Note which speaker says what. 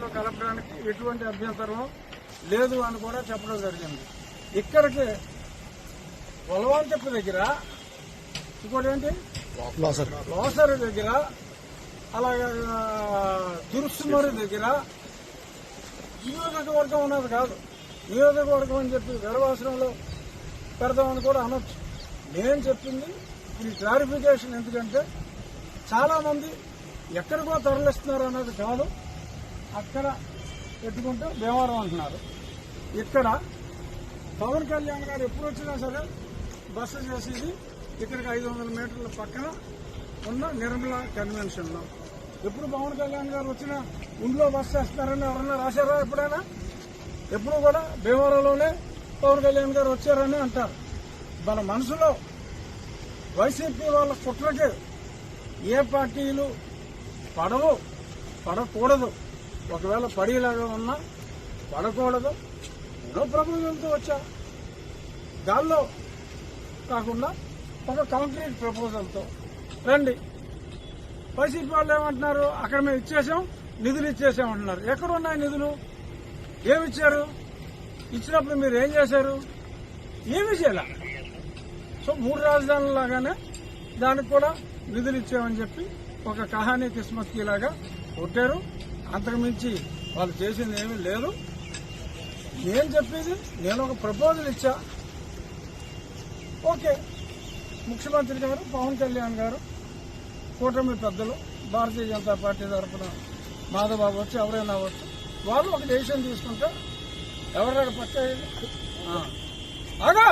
Speaker 1: దాంట్లో కలపడానికి ఎటువంటి అభ్యంతరం లేదు అని కూడా చెప్పడం జరిగింది. ఇక్కడికి వలవాంచెప్పు దగ్గర, ఇంకోటి ఏంటి లోసరి దగ్గర, అలాగే దురుసుమరి దగ్గర నియోజకవర్గం ఉన్నది కాదు. నియోజకవర్గం అని చెప్పి గర్భాశ్రమంలో పెడదామని కూడా అనొచ్చు. నేను చెప్పింది ఈ క్లారిఫికేషన్. ఎందుకంటే చాలా మంది ఎక్కడికో తరలిస్తున్నారు అన్నది కాదు. అక్కడ పెట్టుకుంటే భీమవరం అంటున్నారు. ఇక్కడ పవన్ కళ్యాణ్ గారు ఎప్పుడు వచ్చినా సరే బస్సు చేసేది ఇక్కడికి 500 మీటర్ల పక్కన ఉన్న నిర్మలా కన్వెన్షన్ లో. ఎప్పుడు పవన్ కళ్యాణ్ గారు వచ్చినా ఇంట్లో బస్సు చేస్తున్నారని ఎవరన్నా రాశారా ఎప్పుడైనా? ఎప్పుడు కూడా భీమవరంలోనే పవన్ కళ్యాణ్ గారు వచ్చారని అంటారు. మన మనసులో వైసీపీ వాళ్ళ కుట్రకి ఏ పార్టీలు పడకూడదు. ఒకవేళ పడేలాగా ఉన్నా పడకూడదు. ఏదో ప్రపోజల్తో వచ్చా, గాల్లో కాకుండా ఒక కాంక్రీట్ ప్రపోజల్తో రండి. వైసీపీ వాళ్ళు ఏమంటున్నారు? అక్కడ మేము ఇచ్చేసాం, నిధులు ఇచ్చేసామంటున్నారు. ఎక్కడ ఉన్నాయి నిధులు? ఏమిచ్చారు? ఇచ్చినప్పుడు మీరు ఏం చేశారు? ఏమీ చేయాల. సో 3 రాజధానుల లాగానే దానికి కూడా నిధులు ఇచ్చామని చెప్పి ఒక కహానీ కిస్మత్కి లాగా కొట్టారు. అంతకు మించి వాళ్ళు చేసింది ఏమీ లేదు. నేను చెప్పేది, నేను ఒక ప్రపోజల్ ఇచ్చా. ఓకే, ముఖ్యమంత్రి గారు, పవన్ కళ్యాణ్ గారు, కూటమి పెద్దలు, భారతీయ జనతా పార్టీ తరఫున మాధవబాబు వచ్చి ఎవరైనా అవ్వచ్చు, వాళ్ళు ఒక డెసిషన్ తీసుకుంటే ఎవరైనా పక్క ఆగా